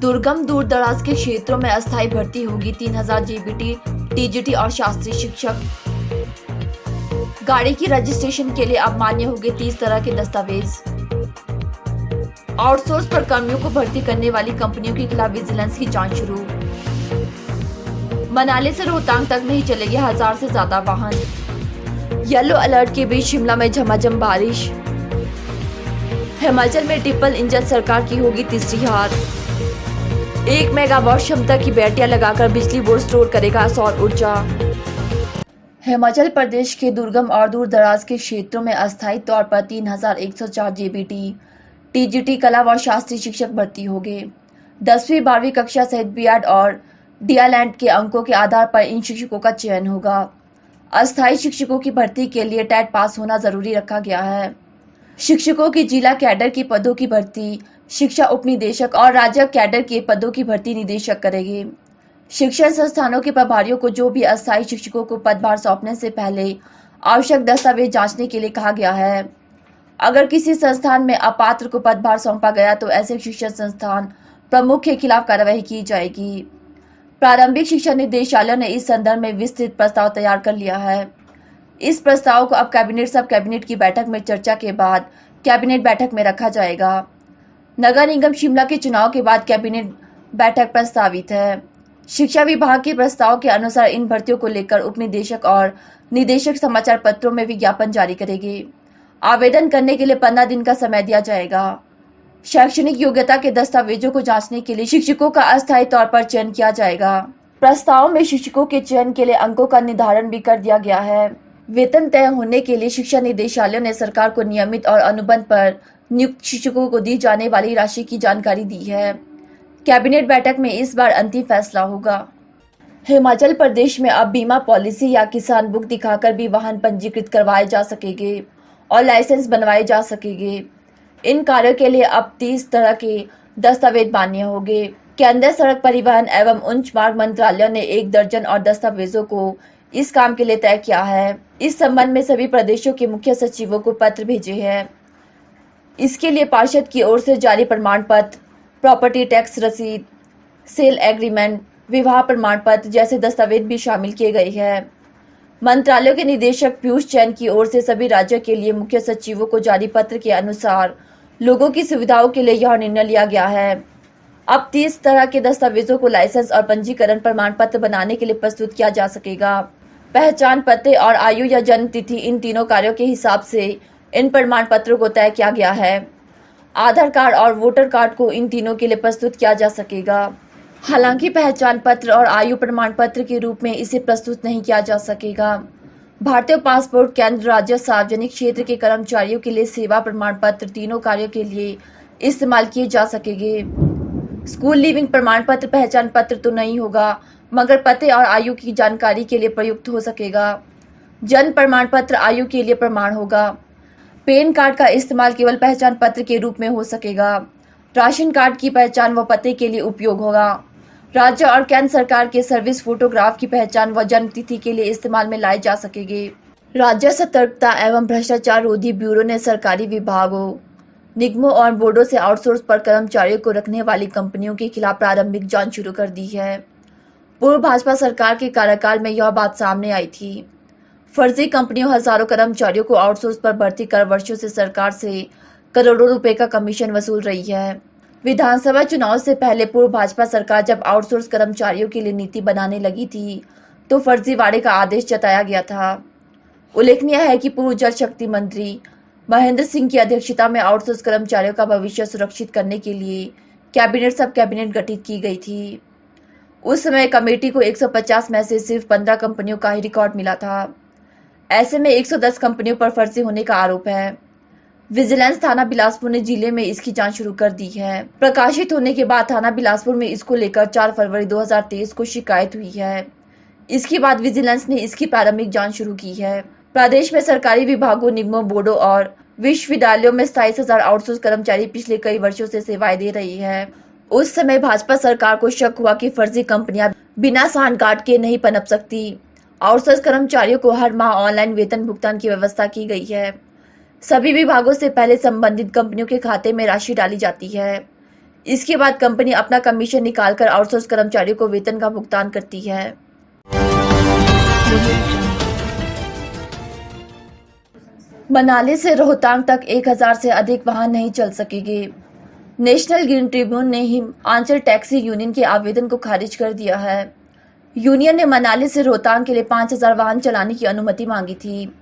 दुर्गम दूर दराज के क्षेत्रों में अस्थायी भर्ती होगी 3000 जेबीटी, टीजीटी और शास्त्री शिक्षक। गाड़ी की रजिस्ट्रेशन के लिए अब मान्य होंगे 30 तरह के दस्तावेज। आउटसोर्स पर कर्मियों को भर्ती करने वाली कंपनियों के खिलाफ विजिलेंस की जांच शुरू। मनाली से रोहतांग तक नहीं चलेंगे 1000 से ज्यादा वाहन। येलो अलर्ट के बीच शिमला में झमाझम बारिश। हिमाचल में ट्रिपल इंजन सरकार की होगी तीसरी हार। 1 मेगावाट क्षमता की बैटरियां लगाकर बिजली बोर्ड स्टोर करेगा सौर ऊर्जा। हिमाचल प्रदेश के दुर्गम और दूर दराज के क्षेत्रों में अस्थायी तौर पर 3104 जेबीटी, टीजीटी कला व शास्त्री शिक्षक भर्ती होंगे। 10वीं 12वीं कक्षा सहित बीएड और डीएलएड के अंकों के आधार पर इन शिक्षकों का चयन होगा। अस्थायी शिक्षकों की भर्ती के लिए टेट पास होना जरूरी रखा गया है। शिक्षकों की जिला कैडर के पदों की भर्ती शिक्षा उपनिदेशक और राज्य कैडर के पदों की भर्ती निदेशक करेंगे। शिक्षण संस्थानों के प्रभारियों को जो भी अस्थायी शिक्षकों को पदभार सौंपने से पहले आवश्यक दस्तावेज जांचने के लिए कहा गया है। अगर किसी संस्थान में अपात्र को पदभार सौंपा गया तो ऐसे शिक्षण संस्थान प्रमुख के खिलाफ कार्रवाई की जाएगी। प्रारंभिक शिक्षा निदेशालय ने इस संदर्भ में विस्तृत प्रस्ताव तैयार कर लिया है। इस प्रस्ताव को अब कैबिनेट सब कैबिनेट की बैठक में चर्चा के बाद कैबिनेट बैठक में रखा जाएगा। नगर निगम शिमला के चुनाव के बाद कैबिनेट बैठक प्रस्तावित है। शिक्षा विभाग के प्रस्ताव के अनुसार इन भर्तियों को लेकर उपनिदेशक और निदेशक समाचार पत्रों में विज्ञापन जारी करेंगे। आवेदन करने के लिए 15 दिन का समय दिया जाएगा। शैक्षणिक योग्यता के दस्तावेजों को जांचने के लिए शिक्षकों का अस्थायी तौर पर चयन किया जाएगा। प्रस्ताव में शिक्षकों के चयन के लिए अंकों का निर्धारण भी कर दिया गया है। वेतन तय होने के लिए शिक्षा निदेशालय ने सरकार को नियमित और अनुबंध पर नियुक्त शिक्षकों को दी जाने वाली राशि की जानकारी दी है। कैबिनेट बैठक में इस बार अंतिम फैसला होगा। हिमाचल प्रदेश में अब बीमा पॉलिसी या किसान बुक दिखाकर भी वाहन पंजीकृत करवाए जा सकेंगे और लाइसेंस बनवाए जा सकेंगे। इन कार्यों के लिए अब 30 तरह के दस्तावेज मान्य होंगे। केंद्रीय सड़क परिवहन एवं उच्च मार्ग मंत्रालय ने 1 दर्जन और दस्तावेजों को इस काम के लिए तय किया है। इस संबंध में सभी प्रदेशों के मुख्य सचिवों को पत्र भेजे हैं। इसके लिए पार्षद की ओर से जारी प्रमाण पत्र, प्रॉपर्टी टैक्स रसीद, सेल एग्रीमेंट, विवाह प्रमाण पत्र जैसे दस्तावेज भी शामिल किए गए हैं। मंत्रालय के निदेशक पीयूष जैन की ओर से सभी राज्यों के लिए मुख्य सचिवों को जारी पत्र के अनुसार लोगों की सुविधाओं के लिए यह निर्णय लिया गया है। अब 30 तरह के दस्तावेजों को लाइसेंस और पंजीकरण प्रमाण पत्र बनाने के लिए प्रस्तुत किया जा सकेगा। पहचान पत्र और आयु या जन्म तिथि, इन तीनों कार्यों के हिसाब से इन प्रमाण पत्रों को तय किया गया है। आधार कार्ड और वोटर कार्ड को इन तीनों के लिए प्रस्तुत किया जा सकेगा। हालांकि पहचान पत्र और आयु प्रमाण पत्र के रूप में इसे प्रस्तुत नहीं किया जा सकेगा। भारतीय पासपोर्ट केंद्र, राज्य, सार्वजनिक क्षेत्र के कर्मचारियों के लिए सेवा प्रमाण पत्र तीनों कार्यों के लिए इस्तेमाल किए जा सकेंगे। स्कूल लीविंग प्रमाण पत्र पहचान पत्र तो नहीं होगा, मगर पते और आयु की जानकारी के लिए प्रयुक्त हो सकेगा। जन्म प्रमाण पत्र आयु के लिए प्रमाण होगा। पैन कार्ड का इस्तेमाल केवल पहचान पत्र के रूप में हो सकेगा। राशन कार्ड की पहचान व पते के लिए उपयोग होगा। राज्य और केंद्र सरकार के सर्विस फोटोग्राफ की पहचान व जन्म तिथि के लिए इस्तेमाल में लाए जा सकेंगे। राज्य सतर्कता एवं भ्रष्टाचार रोधी ब्यूरो ने सरकारी विभागों, निगमों और बोर्डों से आउटसोर्स पर कर्मचारियों को रखने वाली कंपनियों के खिलाफ प्रारंभिक जांच शुरू कर दी है। पूर्व भाजपा सरकार के कार्यकाल में यह बात सामने आई थी। फर्जी कंपनियों हजारों कर्मचारियों को आउटसोर्स पर भर्ती कर वर्षों से सरकार से करोड़ों रुपए का कमीशन वसूल रही है। विधानसभा चुनाव से पहले पूर्व भाजपा सरकार जब आउटसोर्स कर्मचारियों के लिए नीति बनाने लगी थी तो फर्जीवाड़े का आदेश जताया गया था। उल्लेखनीय है कि पूर्व जल शक्ति मंत्री महेंद्र सिंह की अध्यक्षता में आउटसोर्स कर्मचारियों का भविष्य सुरक्षित करने के लिए कैबिनेट सब कैबिनेट गठित की गई थी। उस समय कमेटी को 150 में से सिर्फ 15 कंपनियों का ही रिकॉर्ड मिला था। ऐसे में 110 कंपनियों पर फर्जी होने का आरोप है। विजिलेंस थाना बिलासपुर ने जिले में इसकी जांच शुरू कर दी है। प्रकाशित होने के बाद थाना बिलासपुर में इसको लेकर 4 फरवरी 2023 को शिकायत हुई है। इसके बाद विजिलेंस ने इसकी प्रारंभिक जांच शुरू की है। प्रदेश में सरकारी विभागों, निगमों, बोर्डों और विश्वविद्यालयों में 27,000 आउटसोर्स कर्मचारी पिछले कई वर्षों से सेवाएं दे रही है। उस समय भाजपा सरकार को शक हुआ कि फर्जी कंपनियां बिना सांठगांठ के नहीं पनप सकती। आउटसोर्स कर्मचारियों को हर माह ऑनलाइन वेतन भुगतान की व्यवस्था की गई है। सभी विभागों से पहले संबंधित कंपनियों के खाते में राशि डाली जाती है। इसके बाद कंपनी अपना कमीशन निकालकर आउटसोर्स कर्मचारियों को वेतन का भुगतान करती है। मनाली से रोहतांग तक 1000 से अधिक वाहन नहीं चल सकेंगे। नेशनल ग्रीन ट्रिब्यून ने हिमाचल टैक्सी यूनियन के आवेदन को खारिज कर दिया है। यूनियन ने मनाली से रोहतांग के लिए 5000 वाहन चलाने की अनुमति मांगी थी।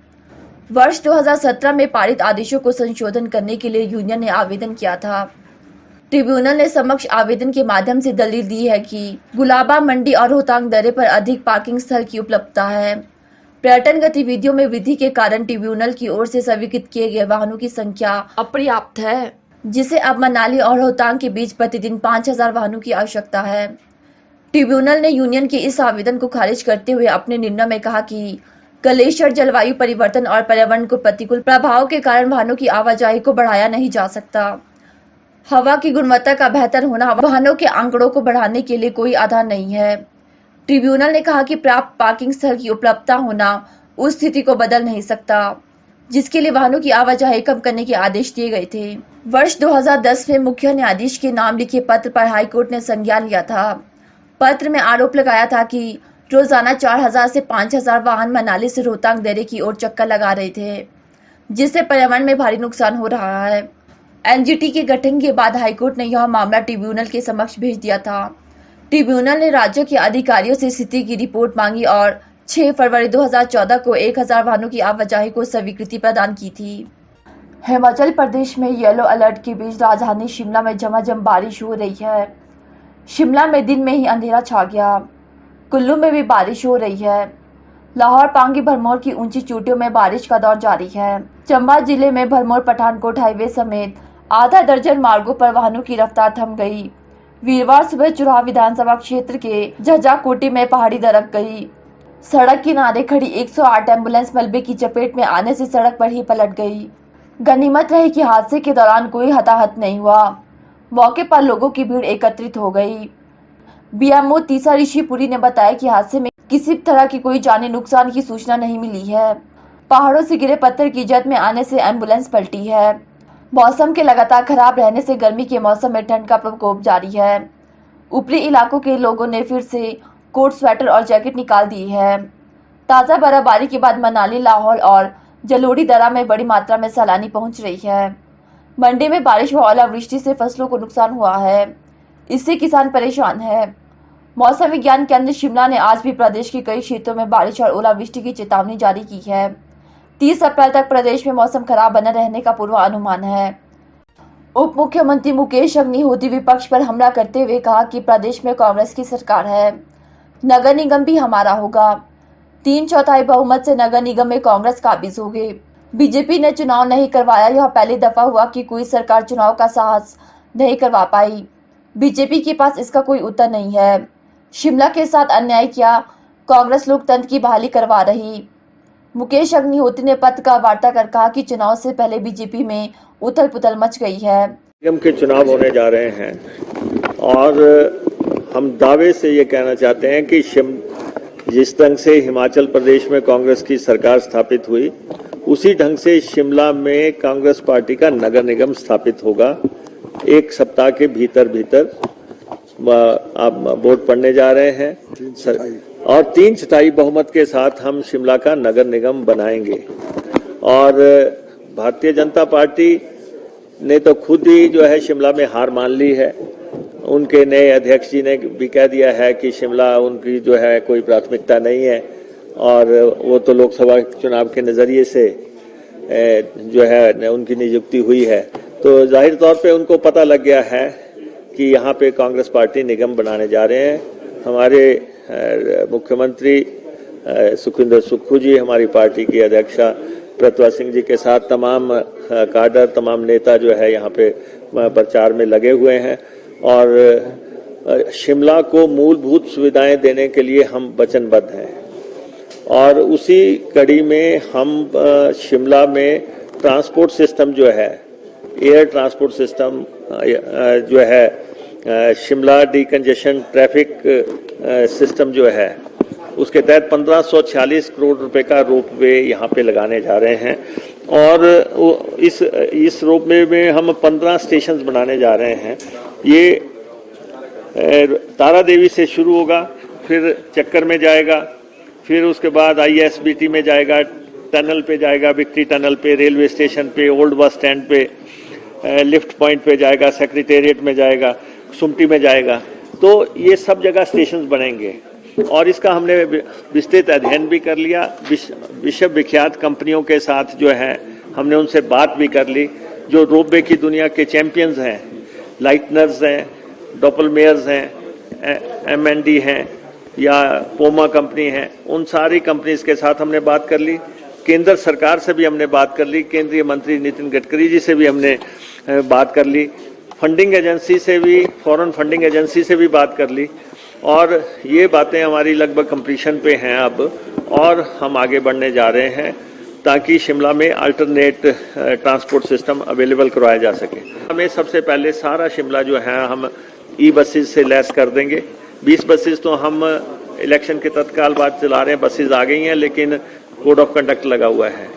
वर्ष 2017 में पारित आदेशों को संशोधन करने के लिए यूनियन ने आवेदन किया था। ट्रिब्यूनल ने समक्ष आवेदन के माध्यम से दलील दी है कि गुलाबा मंडी और रोहतांग दर्रे पर अधिक पार्किंग स्थल की उपलब्धता है। पर्यटन गतिविधियों में वृद्धि के कारण ट्रिब्यूनल की ओर से स्वीकृत किए गए वाहनों की संख्या अपर्याप्त है, जिसे अब मनाली और रोहतांग के बीच प्रतिदिन 5000 वाहनों की आवश्यकता है। ट्रिब्यूनल ने यूनियन के इस आवेदन को खारिज करते हुए अपने निर्णय में कहा कि ग्लेशियर, जलवायु परिवर्तन और पर्यावरण को प्रतिकूल प्रभाव के कारण वाहनों की आवाजाही को बढ़ाया नहीं जा सकता। हवा की गुणवत्ता का बेहतर होना वाहनों के आंकड़ों को बढ़ाने के लिए कोई आधार नहीं है। ट्रिब्यूनल ने कहा कि प्राप्त पार्किंग स्थल की उपलब्धता होना उस स्थिति को बदल नहीं सकता, जिसके लिए वाहनों की आवाजाही कम करने के आदेश दिए गए थे। वर्ष 2010 में मुख्य न्यायाधीश के नाम लिखे पत्र पर हाईकोर्ट ने संज्ञान लिया था। पत्र में आरोप लगाया था कि रोजाना 4000 से 5000 वाहन मनाली से रोहतांग दर्रे की ओर चक्कर लगा रहे थे, जिससे पर्यावरण में भारी नुकसान हो रहा है। एनजीटी के गठन के बाद हाईकोर्ट ने यह मामला ट्रिब्यूनल के समक्ष भेज दिया था। ट्रिब्यूनल ने राज्यों के अधिकारियों से स्थिति की रिपोर्ट मांगी और 6 फरवरी 2014 को 1000 वाहनों की आवाजाही को स्वीकृति प्रदान की थी। हिमाचल प्रदेश में येलो अलर्ट के बीच राजधानी शिमला में झमाझम बारिश हो रही है। शिमला में दिन में ही अंधेरा छा गया। कुल्लू में भी बारिश हो रही है। लाहौर पांगी भरमौर की ऊंची चोटियों में बारिश का दौर जारी है। चंबा जिले में भरमौर पठानकोट हाईवे समेत आधा दर्जन मार्गों पर वाहनों की रफ्तार थम गई। वीरवार सुबह चुराह विधानसभा क्षेत्र के झज्जाकोटी में पहाड़ी दरक गई। सड़क किनारे खड़ी 108 एम्बुलेंस मलबे की चपेट में आने से सड़क पर ही पलट गई। गनीमत रही कि हादसे के दौरान कोई हताहत नहीं हुआ। मौके पर लोगों की भीड़ एकत्रित हो गई। बीएमओ तीसा ऋषिपुरी ने बताया कि हादसे में किसी तरह की कोई जानी नुकसान की सूचना नहीं मिली है। पहाड़ों से गिरे पत्थर की जद में आने से एम्बुलेंस पलटी है। मौसम के लगातार खराब रहने से गर्मी के मौसम में ठंड का प्रकोप जारी है। ऊपरी इलाकों के लोगों ने फिर से कोट, स्वेटर और जैकेट निकाल दी है। ताज़ा बर्फबारी के बाद मनाली, लाहौल और जलोड़ी दर्रा में बड़ी मात्रा में सैलानी पहुंच रही है। मंडी में बारिश व ओलावृष्टि से फसलों को नुकसान हुआ है। इससे किसान परेशान है। मौसम विज्ञान केंद्र शिमला ने आज भी प्रदेश के कई क्षेत्रों में बारिश और ओलावृष्टि की चेतावनी जारी की है। 30 अप्रैल तक प्रदेश में मौसम खराब बना रहने का पूर्वानुमान है। उप मुख्यमंत्री मुकेश अग्निहोत्री विपक्ष पर हमला करते हुए कहा कि प्रदेश में कांग्रेस की सरकार है, नगर निगम भी हमारा होगा। 3/4 बहुमत से नगर निगम में कांग्रेस काबिज हो गए। बीजेपी ने चुनाव नहीं करवाया। यह पहली दफा हुआ कि कोई सरकार चुनाव का साहस नहीं करवा पाई। बीजेपी के पास इसका कोई उत्तर नहीं है। शिमला के साथ अन्याय किया, कांग्रेस लोकतंत्र की बहाली करवा रही। मुकेश अग्निहोत्री ने पत्रकार वार्ता कर कहा कि चुनाव से पहले बीजेपी में उथल पुथल मच गई है। निगम के चुनाव होने जा रहे हैं और हम दावे से ये कहना चाहते हैं कि जिस ढंग से हिमाचल प्रदेश में कांग्रेस की सरकार स्थापित हुई, उसी ढंग से शिमला में कांग्रेस पार्टी का नगर निगम स्थापित होगा। 1 सप्ताह के भीतर आप वोट पड़ने जा रहे हैं और 3/4 बहुमत के साथ हम शिमला का नगर निगम बनाएंगे। और भारतीय जनता पार्टी ने तो खुद ही जो है शिमला में हार मान ली है। उनके नए अध्यक्ष जी ने भी कह दिया है कि शिमला उनकी जो है कोई प्राथमिकता नहीं है और वो तो लोकसभा चुनाव के नज़रिए से जो है उनकी नियुक्ति हुई है। तो जाहिर तौर पे उनको पता लग गया है कि यहाँ पे कांग्रेस पार्टी निगम बनाने जा रहे हैं। हमारे मुख्यमंत्री सुखविंदर सुक्खू जी, हमारी पार्टी की अध्यक्षा प्रतिभा सिंह जी के साथ तमाम काडर, तमाम नेता जो है यहाँ पे प्रचार में लगे हुए हैं और शिमला को मूलभूत सुविधाएं देने के लिए हम वचनबद्ध हैं। और उसी कड़ी में हम शिमला में ट्रांसपोर्ट सिस्टम जो है, एयर ट्रांसपोर्ट सिस्टम जो है, शिमला डीकंजेशन ट्रैफिक सिस्टम जो है, उसके तहत 1546 करोड़ रुपए का रोपवे यहाँ पे लगाने जा रहे हैं और इस रोपवे में हम 15 स्टेशन बनाने जा रहे हैं। ये तारा देवी से शुरू होगा, फिर चक्कर में जाएगा, फिर उसके बाद ISBT में जाएगा, टनल पे जाएगा, विक्ट्री टनल पे, रेलवे स्टेशन पे, ओल्ड बस स्टैंड पे, लिफ्ट पॉइंट पे जाएगा, सेक्रेटेरिएट में जाएगा, सुमटी में जाएगा। तो ये सब जगह स्टेशन बनेंगे और इसका हमने विस्तृत अध्ययन भी कर लिया। विश्व विख्यात कंपनियों के साथ जो है हमने उनसे बात भी कर ली, जो रोपवे की दुनिया के चैंपियंस हैं, लाइटनर्स हैं, डॉपलमेयर्स हैं, M&D हैं या पोमा कंपनी है, उन सारी कंपनीज के साथ हमने बात कर ली। केंद्र सरकार से भी हमने बात कर ली, केंद्रीय मंत्री नितिन गडकरी जी से भी हमने बात कर ली, फंडिंग एजेंसी से भी, फॉरेन फंडिंग एजेंसी से भी बात कर ली और ये बातें हमारी लगभग कंप्लीशन पे हैं अब और हम आगे बढ़ने जा रहे हैं ताकि शिमला में अल्टरनेट ट्रांसपोर्ट सिस्टम अवेलेबल करवाया जा सके। हमें सबसे पहले सारा शिमला जो है हम बसेस से लैस कर देंगे। 20 बसेस तो हम इलेक्शन के तत्काल बाद चला रहे हैं, बसेस आ गई हैं लेकिन कोड ऑफ कंडक्ट लगा हुआ है।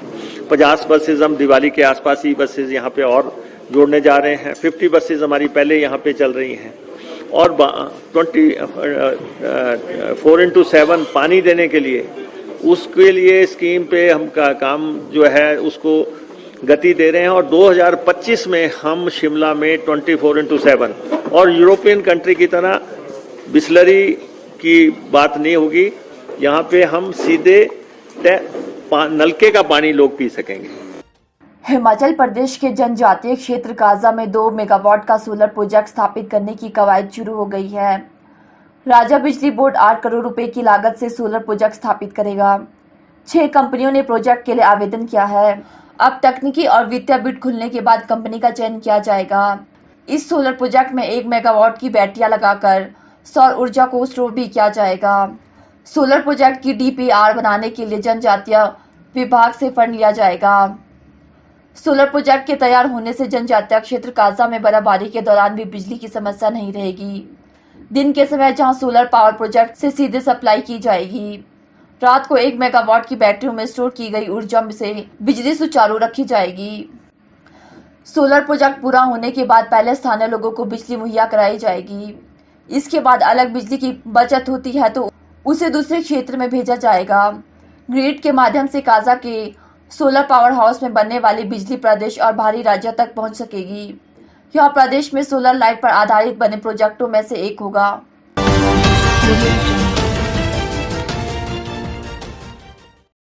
50 बसेस हम दिवाली के आसपास बसेस यहाँ पे और जोड़ने जा रहे हैं। 50 बसेस हमारी पहले यहाँ पे चल रही हैं और 24/7 पानी देने के लिए, उसके लिए स्कीम पे हम का काम जो है उसको गति दे रहे हैं और 2025 में हम शिमला में 24/7 और यूरोपियन कंट्री की तरह बिस्लरी की बात नहीं होगी। यहाँ पे हम सीधे नलके का पानी लोग पी सकेंगे। हिमाचल प्रदेश के जनजातीय क्षेत्र काजा में 2 मेगावाट का सोलर प्रोजेक्ट स्थापित करने की कवायद शुरू हो गई है। राज्य बिजली बोर्ड 8 करोड़ रुपए की लागत से सोलर प्रोजेक्ट स्थापित करेगा। 6 कंपनियों ने प्रोजेक्ट के लिए आवेदन किया है। अब तकनीकी और वित्तीय बिड खुलने के बाद कंपनी का चयन किया जाएगा। इस सोलर प्रोजेक्ट में 1 मेगावाट की बैटरियां लगाकर सौर ऊर्जा को स्टोर भी किया जाएगा। सोलर प्रोजेक्ट की DPR बनाने के लिए जनजातीय विभाग से फंड लिया जाएगा। सोलर प्रोजेक्ट के तैयार होने से जनजातीय क्षेत्र काजा में बर्फबारी के दौरान भी बिजली की समस्या नहीं रहेगी। दिन के समय जहां सोलर पावर प्रोजेक्ट से सीधे सप्लाई की जाएगी, रात को 1 मेगावाट की बैटरियों में स्टोर की गई ऊर्जा से बिजली सुचारू रखी जाएगी। सोलर प्रोजेक्ट पूरा होने के बाद पहले स्थानीय लोगों को बिजली मुहैया कराई जाएगी। इसके बाद अलग बिजली की बचत होती है तो उसे दूसरे क्षेत्र में भेजा जाएगा। ग्रिड के माध्यम से काजा के सोलर पावर हाउस में बनने वाली बिजली प्रदेश और बाहरी राज्यों तक पहुंच सकेगी। यह प्रदेश में सोलर लाइट पर आधारित बने प्रोजेक्टों में से एक होगा।